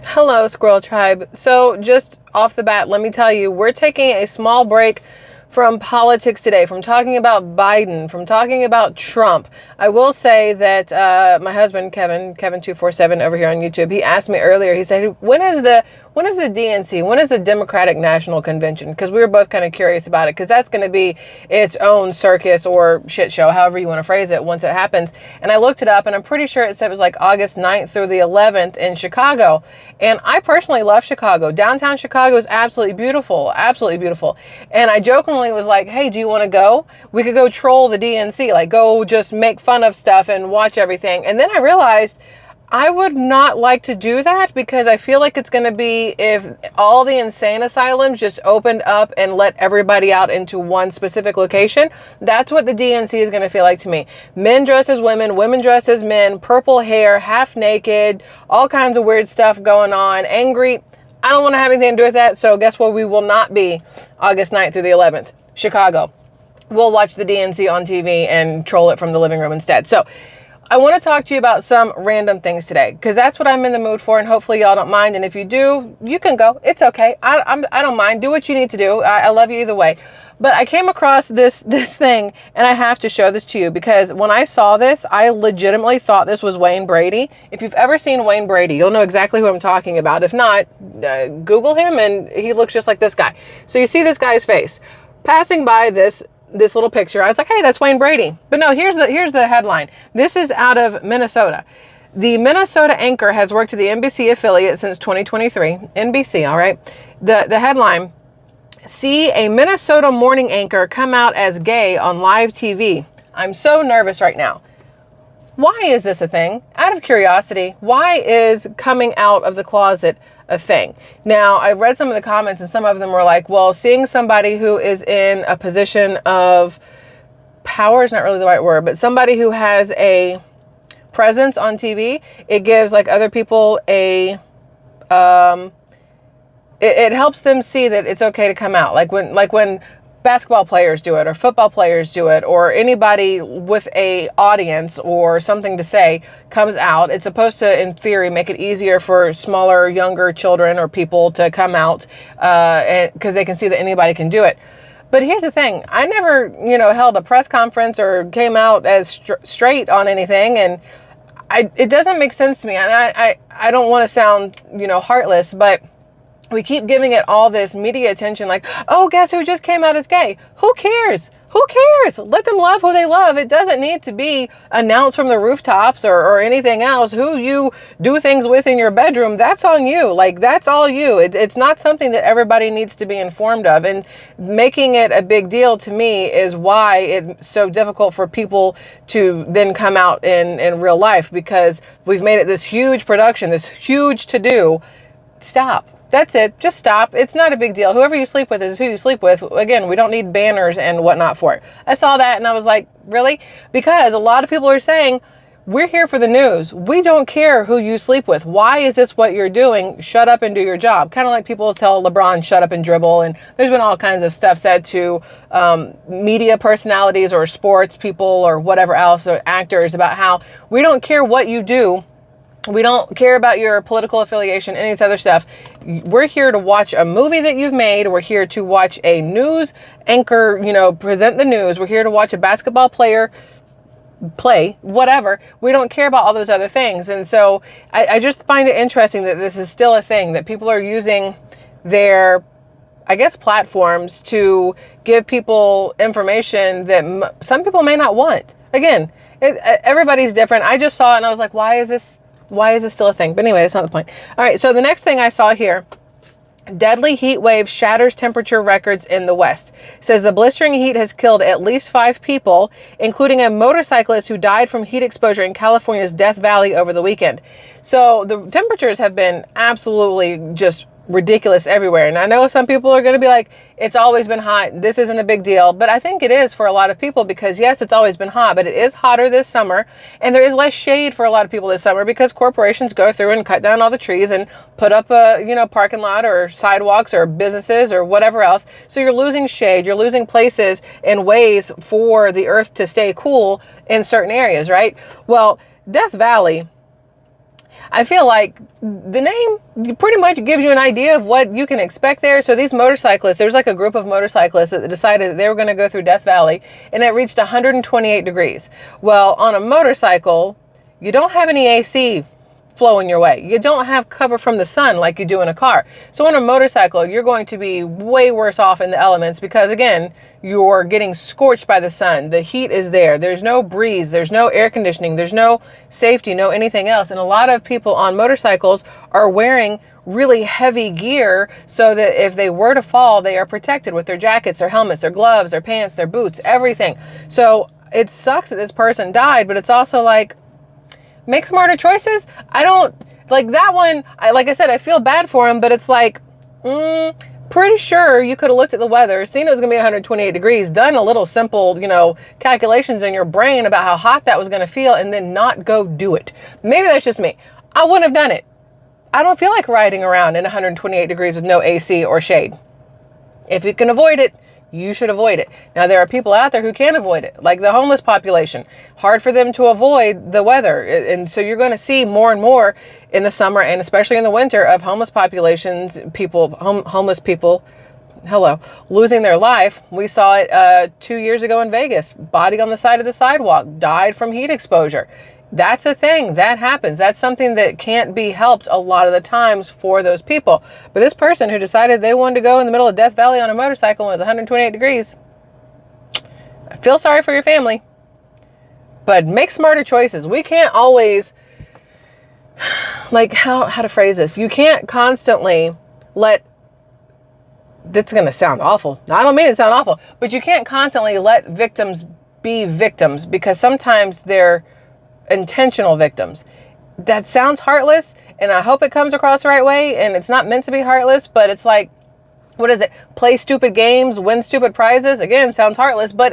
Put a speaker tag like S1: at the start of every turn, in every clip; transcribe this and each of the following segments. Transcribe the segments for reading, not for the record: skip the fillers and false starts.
S1: Hello, Squirrel Tribe. So, just off the bat, let me tell you, we're taking a small break from politics today, from talking about Biden, from talking about Trump. I will say that my husband, Kevin247 over here on YouTube, he asked me earlier, he said, when is the DNC? When is the Democratic National Convention? Because we were both kind of curious about it, because that's going to be its own circus or shit show, however you want to phrase it, once it happens. And I looked it up, and I'm pretty sure it said it was like August 9th through the 11th in Chicago. And I personally love Chicago. Downtown Chicago is absolutely beautiful, absolutely beautiful. And I jokingly was like, hey, do you want to go? We could go troll the DNC, like go just make fun of stuff and watch everything. And then I realized I would not like to do that, because I feel like it's going to be if all the insane asylums just opened up and let everybody out into one specific location. That's what the DNC is going to feel like to me. Men dressed as women, women dressed as men, purple hair, half naked, all kinds of weird stuff going on, angry. I don't want to have anything to do with that. So guess what? We will not be August 9th through the 11th, Chicago. We'll watch the DNC on TV and troll it from the living room instead. So I want to talk to you about some random things today, because that's what I'm in the mood for, and hopefully y'all don't mind. And if you do, you can go. It's okay. I don't mind. Do what you need to do. I love you either way. But I came across this thing, and I have to show this to you, because when I saw this, I legitimately thought this was Wayne Brady. If you've ever seen Wayne Brady, you'll know exactly who I'm talking about. If not, Google him, and he looks just like this guy. So you see this guy's face. Passing by this little picture, I was like, hey, that's Wayne Brady. But no, here's the headline. This is out of Minnesota. The Minnesota anchor has worked at the NBC affiliate since 2023. NBC, all right? The headline, see a Minnesota morning anchor come out as gay on live TV. I'm so nervous right now. Why is this a thing? Out of curiosity, why is coming out of the closet a thing? Now, I read some of the comments, and some of them were like, well, seeing somebody who is in a position of power is not really the right word, but somebody who has a presence on TV, it gives like other people it helps them see that it's okay to come out. Like when basketball players do it, or football players do it, or anybody with a audience or something to say comes out. It's supposed to, in theory, make it easier for smaller, younger children or people to come out, because they can see that anybody can do it. But here's the thing. I never, held a press conference or came out as straight on anything, and it doesn't make sense to me. And I don't want to sound, heartless, but we keep giving it all this media attention, like, oh, guess who just came out as gay? Who cares? Who cares? Let them love who they love. It doesn't need to be announced from the rooftops or anything else. Who you do things with in your bedroom, that's on you. Like, that's all you. It's not something that everybody needs to be informed of. And making it a big deal, to me, is why it's so difficult for people to then come out in real life, because we've made it this huge production, this huge to-do. Stop. That's it. Just stop. It's not a big deal. Whoever you sleep with is who you sleep with. Again, we don't need banners and whatnot for it. I saw that and I was like, really? Because a lot of people are saying, we're here for the news. We don't care who you sleep with. Why is this what you're doing? Shut up and do your job. Kind of like people tell LeBron, shut up and dribble. And there's been all kinds of stuff said to media personalities or sports people or whatever else, or actors, about how we don't care what you do. We don't care about your political affiliation, any of this other stuff. We're here to watch a movie that you've made. We're here to watch a news anchor, present the news. We're here to watch a basketball player play, whatever. We don't care about all those other things. And so I just find it interesting that this is still a thing, that people are using their, I guess, platforms to give people information that some people may not want. Again, everybody's different. I just saw it and I was like, why is this still a thing? But anyway, that's not the point. All right, so the next thing I saw here, deadly heat wave shatters temperature records in the West. It says the blistering heat has killed at least 5 people, including a motorcyclist who died from heat exposure in California's Death Valley over the weekend. So the temperatures have been absolutely just ridiculous everywhere. And I know some people are going to be like, it's always been hot, this isn't a big deal. But I think it is for a lot of people, because yes, it's always been hot, but it is hotter this summer, and there is less shade for a lot of people this summer, because corporations go through and cut down all the trees and put up a parking lot or sidewalks or businesses or whatever else. So you're losing shade, you're losing places and ways for the earth to stay cool in certain areas, right? Well, Death Valley, I feel like the name pretty much gives you an idea of what you can expect there. So these motorcyclists, there's like a group of motorcyclists that decided that they were going to go through Death Valley, and it reached 128 degrees. Well, on a motorcycle, you don't have any AC flowing your way. You don't have cover from the sun like you do in a car. So on a motorcycle, you're going to be way worse off in the elements because, again, you're getting scorched by the sun. The heat is there. There's no breeze. There's no air conditioning. There's no safety, no anything else. And a lot of people on motorcycles are wearing really heavy gear so that if they were to fall, they are protected with their jackets, their helmets, their gloves, their pants, their boots, everything. So it sucks that this person died, but it's also like, make smarter choices. I don't like that one. Like I said, I feel bad for him, but it's like, pretty sure you could have looked at the weather, seen it was going to be 128 degrees, done a little simple, calculations in your brain about how hot that was going to feel, and then not go do it. Maybe that's just me. I wouldn't have done it. I don't feel like riding around in 128 degrees with no AC or shade. If you can avoid it, you should avoid it. Now, there are people out there who can't avoid it, like the homeless population. Hard for them to avoid the weather. And so you're going to see more and more in the summer and especially in the winter of homeless populations, homeless people, losing their life. We saw it 2 years ago in Vegas. Body on the side of the sidewalk, died from heat exposure. That's a thing that happens. That's something that can't be helped a lot of the times for those people. But this person who decided they wanted to go in the middle of Death Valley on a motorcycle when it was 128 degrees, I feel sorry for your family, but make smarter choices. We can't always, how to phrase this? You can't constantly that's going to sound awful. I don't mean it to sound awful, but you can't constantly let victims be victims because sometimes they're intentional victims. That sounds heartless, and I hope it comes across the right way, and it's not meant to be heartless, but it's like, what is it? Play stupid games, win stupid prizes. Again, sounds heartless, but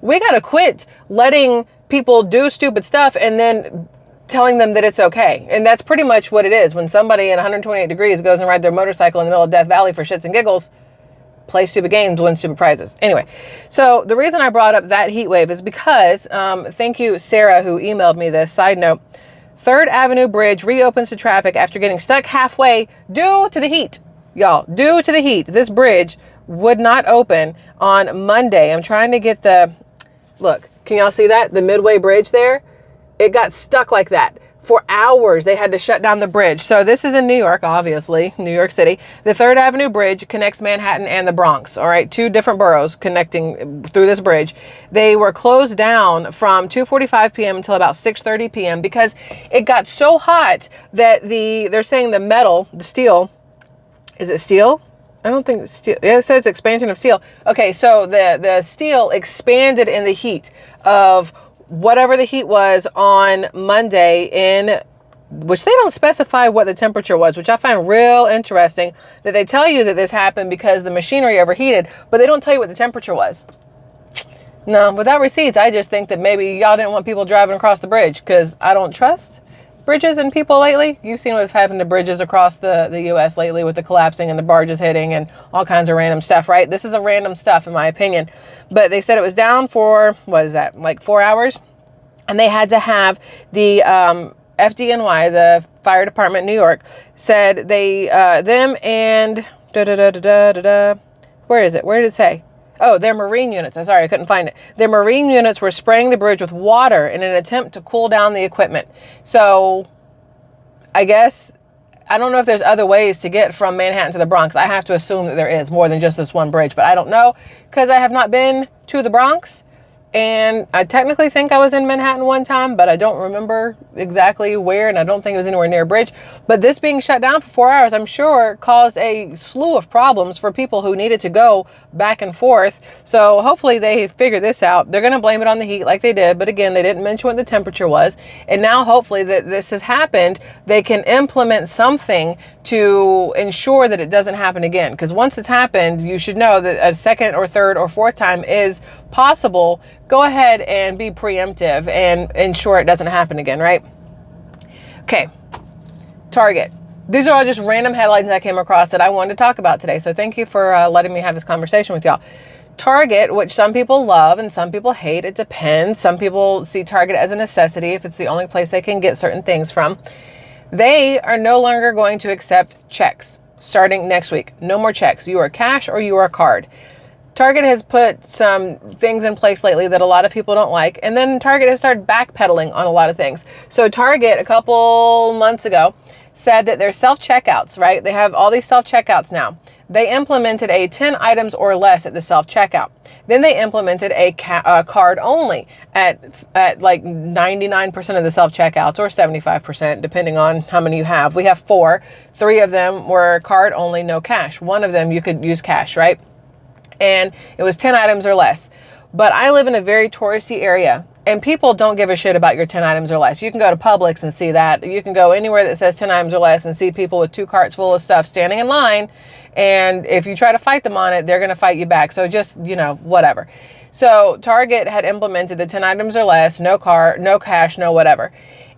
S1: we got to quit letting people do stupid stuff and then telling them that it's okay. And that's pretty much what it is. When somebody in 128 degrees goes and ride their motorcycle in the middle of Death Valley for shits and giggles, play stupid games, win stupid prizes. Anyway, so the reason I brought up that heat wave is because, thank you, Sarah, who emailed me this. Side note, 3rd Avenue Bridge reopens to traffic after getting stuck halfway due to the heat. Y'all, due to the heat, this bridge would not open on Monday. I'm trying to get look, can y'all see that? The Midway Bridge there? It got stuck like that. For hours, they had to shut down the bridge. So this is in New York, obviously, New York City. The 3rd Avenue Bridge connects Manhattan and the Bronx, all right? 2 different boroughs connecting through this bridge. They were closed down from 2:45 p.m. until about 6:30 p.m. because it got so hot that they're saying the steel, is it steel? I don't think it's steel. Yeah, it says expansion of steel. Okay, so the steel expanded in the heat of whatever the heat was on Monday, which they don't specify what the temperature was, which I find real interesting, that they tell you that this happened because the machinery overheated, but they don't tell you what the temperature was. No, without receipts, I just think that maybe y'all didn't want people driving across the bridge because I don't trust bridges and people lately. You've seen what's happened to bridges across the U.S. lately with the collapsing and the barges hitting and all kinds of random stuff, right? This is a random stuff in my opinion. But they said it was down for, what is that, like 4 hours? And they had to have the FDNY, the fire department in New York, said them and where is it? Where did it say? Oh, their marine units. I'm sorry, I couldn't find it. Their marine units were spraying the bridge with water in an attempt to cool down the equipment. So I guess, I don't know if there's other ways to get from Manhattan to the Bronx. I have to assume that there is more than just this one bridge, but I don't know because I have not been to the Bronx. And I technically think I was in Manhattan one time, but I don't remember exactly where, and I don't think it was anywhere near a bridge. But this being shut down for 4 hours, I'm sure caused a slew of problems for people who needed to go back and forth. So hopefully they figure this out. They're going to blame it on the heat like they did, but again, they didn't mention what the temperature was. And now hopefully that this has happened, they can implement something to ensure that it doesn't happen again. Because once it's happened, you should know that a second or third or fourth time is possible. Go ahead and be preemptive and ensure it doesn't happen again, right? Okay, Target. These are all just random headlines I came across that I wanted to talk about today. So thank you for letting me have this conversation with y'all. Target, which some people love and some people hate, it depends. Some people see Target as a necessity if it's the only place they can get certain things from. They are no longer going to accept checks starting next week. No more checks. You are cash or you are card. Target has put some things in place lately that a lot of people don't like. And then Target has started backpedaling on a lot of things. So Target, a couple months ago, said that their self-checkouts, right? They have all these self-checkouts now. They implemented a 10 items or less at the self-checkout. Then they implemented a card only at like 99% of the self-checkouts, or 75%, depending on how many you have. We have 4. 3 of them were card only, no cash. 1 of them you could use cash, right? And it was 10 items or less. But I live in a very touristy area, and people don't give a shit about your 10 items or less. You can go to Publix and see that. You can go anywhere that says 10 items or less and see people with 2 carts full of stuff standing in line. And if you try to fight them on it, they're going to fight you back. So just, whatever. So Target had implemented the 10 items or less, no card, no cash, no whatever.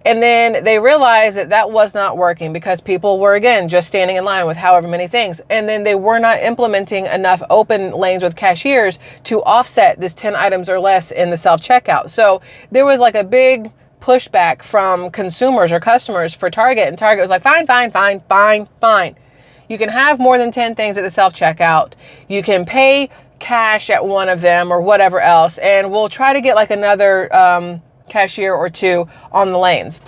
S1: And then they realized that that was not working because people were, again, just standing in line with however many things. And then they were not implementing enough open lanes with cashiers to offset this 10 items or less in the self-checkout. So there was like a big pushback from consumers or customers for Target. And Target was like, fine. You can have more than 10 things at the self-checkout. You can pay cash at one of them or whatever else. And we'll try to get like another cashier or 2 on the lanes.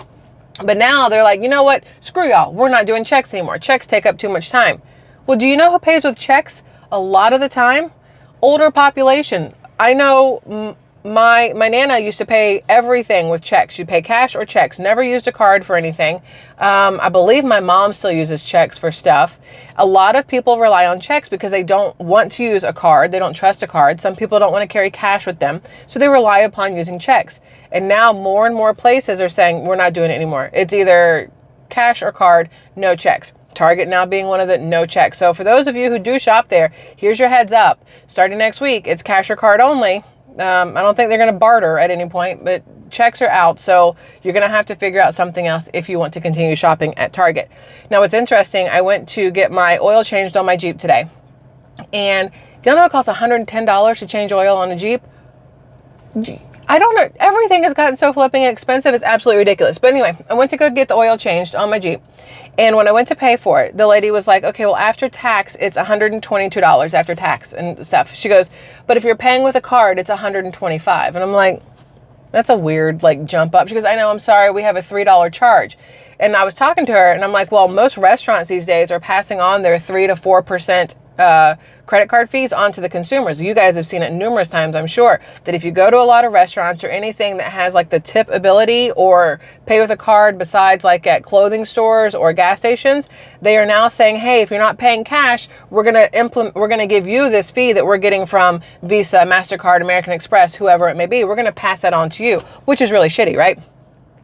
S1: But now they're like, you know what? Screw y'all. We're not doing checks anymore. Checks take up too much time. Well, do you know who pays with checks a lot of the time? Older population. I know my Nana used to pay everything with checks. She'd pay cash or checks. Never used a card for anything. I believe my mom still uses checks for stuff. A lot of people rely on checks because they don't want to use a card. They don't trust a card. Some people don't want to carry cash with them. So they rely upon using checks. And now more and more places are saying, we're not doing it anymore. It's either cash or card, no checks. Target now being one of the no checks. So for those of you who do shop there, here's your heads up. Starting next week, it's cash or card only. I don't think they're going to barter at any point, but checks are out. So you're going to have to figure out something else if you want to continue shopping at Target. Now, what's interesting, I went to get my oil changed on my Jeep today. And you know it costs $110 to change oil on a Jeep? I don't know. Everything has gotten so flipping expensive. It's absolutely ridiculous. But anyway, I went to go get the oil changed on my Jeep. And when I went to pay for it, the lady was like, okay, well, after tax, it's $122 after tax and stuff. She goes, but if you're paying with a card, it's $125. And I'm like, that's a weird jump up. She goes, I know, I'm sorry. We have a $3 charge. And I was talking to her and I'm like, well, most restaurants these days are passing on their 3 to 4% credit card fees onto the consumers. You guys have seen it numerous times, I'm sure, that if you go to a lot of restaurants or anything that has like the tip ability or pay with a card besides like at clothing stores or gas stations, they are now saying, hey, if you're not paying cash, we're going to give you this fee that we're getting from Visa, MasterCard, American Express, whoever it may be. We're going to pass that on to you, which is really shitty, right?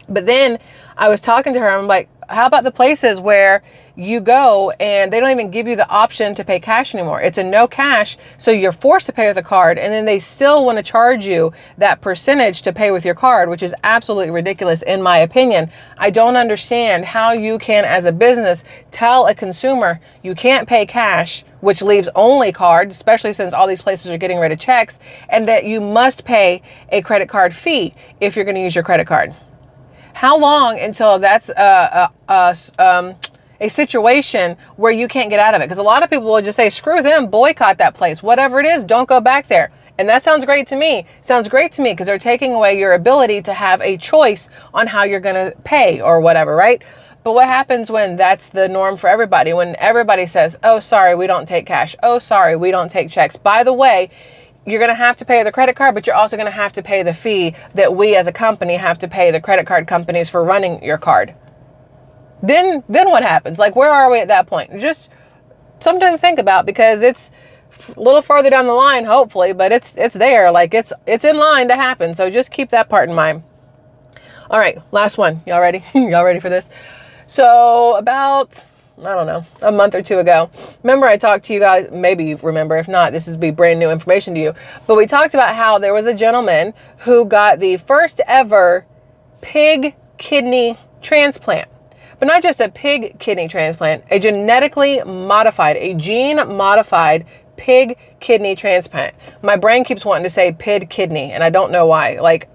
S1: But then I was talking to her, I'm like, how about the places where you go and they don't even give you the option to pay cash anymore? It's a no cash, so you're forced to pay with a card, and then they still want to charge you that percentage to pay with your card, which is absolutely ridiculous in my opinion. I don't understand how you can, as a business, tell a consumer you can't pay cash, which leaves only card, especially since all these places are getting rid of checks, and that you must pay a credit card fee if you're going to use your credit card. How long until that's a situation where you can't get out of it? Because a lot of people will just say, screw them, boycott that place, whatever it is, don't go back there. And that sounds great to me. Sounds great to me because they're taking away your ability to have a choice on how you're going to pay or whatever, right? But what happens when that's the norm for everybody? When everybody says, oh, sorry, we don't take cash. Oh, sorry, we don't take checks. By the way, you're going to have to pay the credit card, but you're also going to have to pay the fee that we as a company have to pay the credit card companies for running your card. Then what happens? Like, where are we at that point? Just something to think about, because it's a little further down the line, hopefully, but it's there. Like, it's in line to happen. So just keep that part in mind. All right, last one. Y'all ready? Y'all ready for this? So about, I don't know, a month or 2 ago, remember I talked to you guys, maybe you remember, if not, this is be brand new information to you, but we talked about how there was a gentleman who got the first ever pig kidney transplant. But not just a pig kidney transplant, a genetically modified, a gene modified pig kidney transplant. My brain keeps wanting to say pig kidney, and I don't know why. Like,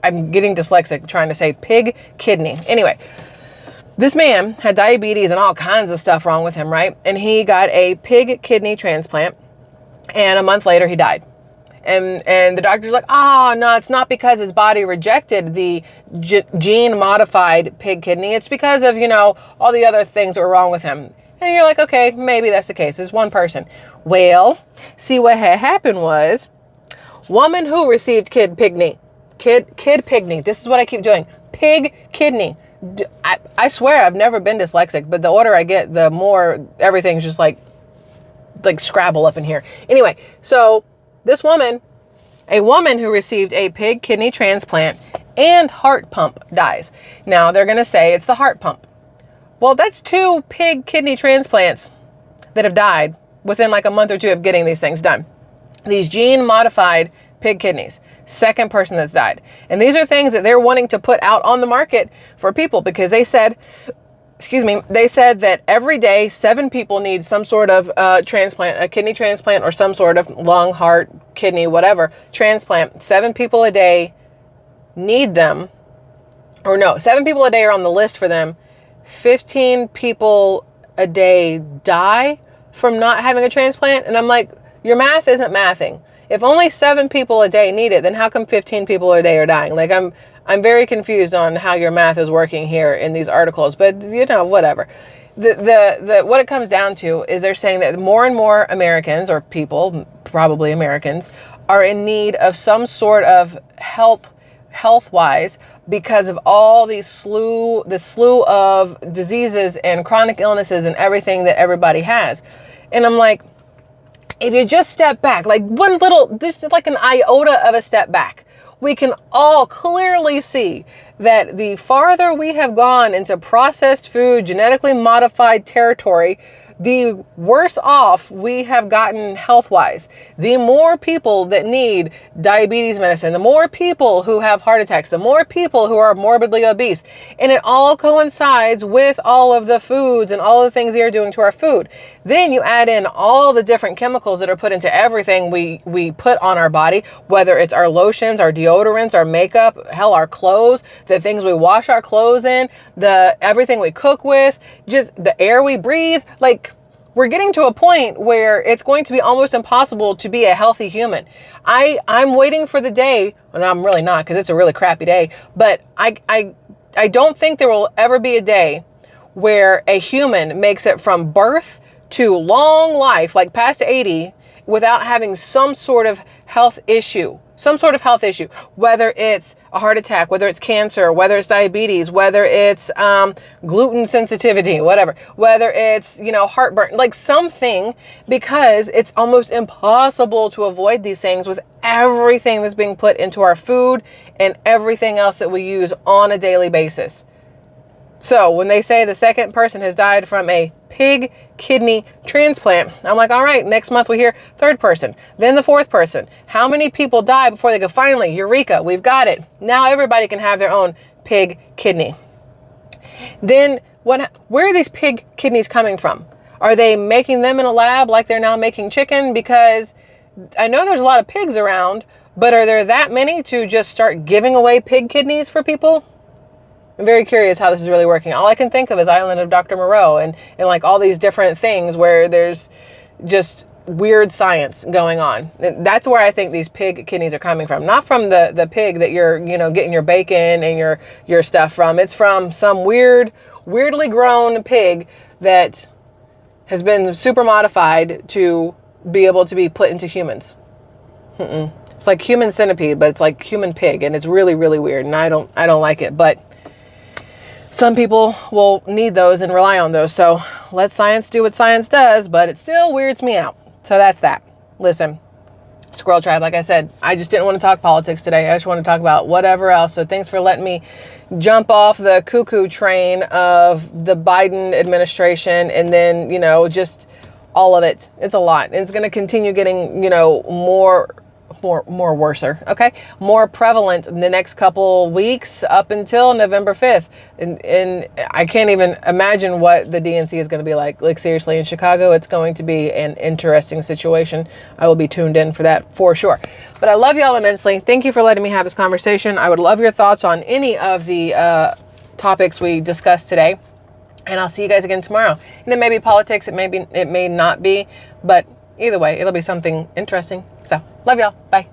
S1: I'm getting dyslexic trying to say pig kidney. Anyway, This man had diabetes and all kinds of stuff wrong with him, right? And he got a pig kidney transplant, and a month later he died. And the doctor's like, oh, no, it's not because his body rejected the gene-modified pig kidney. It's because of, all the other things that were wrong with him. And you're like, okay, maybe that's the case. It's one person. Well, see, what had happened was, woman who received pig kidney. This is what I keep doing. Pig kidney. I swear I've never been dyslexic, but the older I get, the more everything's just like Scrabble up in here. Anyway, so this woman, a woman who received a pig kidney transplant and heart pump, dies. Now they're going to say it's the heart pump. Well, that's 2 pig kidney transplants that have died within like a month or 2 of getting these things done. These gene modified pig kidneys. Second person that's died. And these are things that they're wanting to put out on the market for people, because they said that every day 7 people need some sort of transplant, a kidney transplant, or some sort of lung, heart, kidney, whatever transplant. 7 people a day need them. Or no, 7 people a day are on the list for them. 15 people a day die from not having a transplant. And I'm like, your math isn't mathing. If only 7 people a day need it, then how come 15 people a day are dying? Like, I'm very confused on how your math is working here in these articles, but whatever. The what it comes down to is they're saying that more and more Americans, or people, probably Americans, are in need of some sort of help health-wise because of all the slew of diseases and chronic illnesses and everything that everybody has. And I'm like, if you just step back, like this is like an iota of a step back, we can all clearly see that the farther we have gone into processed food, genetically modified territory, the worse off we have gotten health-wise. The more people that need diabetes medicine, the more people who have heart attacks, the more people who are morbidly obese. And it all coincides with all of the foods and all the things they are doing to our food. Then you add in all the different chemicals that are put into everything we put on our body, whether it's our lotions, our deodorants, our makeup, hell, our clothes, the things we wash our clothes in, everything we cook with, just the air we breathe. Like, we're getting to a point where it's going to be almost impossible to be a healthy human. I'm waiting for the day, and I'm really not, because it's a really crappy day, but I don't think there will ever be a day where a human makes it from birth to long life, like past 80, without having some sort of health issue. Whether it's a heart attack, whether it's cancer, whether it's diabetes, whether it's gluten sensitivity, whatever, whether it's, heartburn, like something, because it's almost impossible to avoid these things with everything that's being put into our food and everything else that we use on a daily basis. So when they say the second person has died from a pig kidney transplant, I'm like, all right, next month we hear third person, then the fourth person. How many people die before they go, finally, eureka, we've got it. Now everybody can have their own pig kidney. Then where are these pig kidneys coming from? Are they making them in a lab like they're now making chicken? Because I know there's a lot of pigs around, but are there that many to just start giving away pig kidneys for people? I'm very curious how this is really working. All I can think of is Island of Dr. Moreau and like all these different things where there's just weird science going on. That's where I think these pig kidneys are coming from. Not from the pig that you're, getting your bacon and your stuff from. It's from some weirdly grown pig that has been super modified to be able to be put into humans. It's like human centipede, but it's like human pig, and it's really, really weird, and I don't like it, but some people will need those and rely on those. So let science do what science does, but it still weirds me out. So that's that. Listen, SquirrelTribe, like I said, I just didn't want to talk politics today. I just want to talk about whatever else. So thanks for letting me jump off the cuckoo train of the Biden administration and then, just all of it. It's a lot. It's going to continue getting, more prevalent in the next couple weeks up until November 5th. And I can't even imagine what the DNC is going to be like. Like, seriously, in Chicago, it's going to be an interesting situation. I will be tuned in for that for sure. But I love y'all immensely. Thank you for letting me have this conversation. I would love your thoughts on any of the topics we discussed today. And I'll see you guys again tomorrow. And it may be politics, it may not be, but either way, it'll be something interesting. So, love y'all. Bye.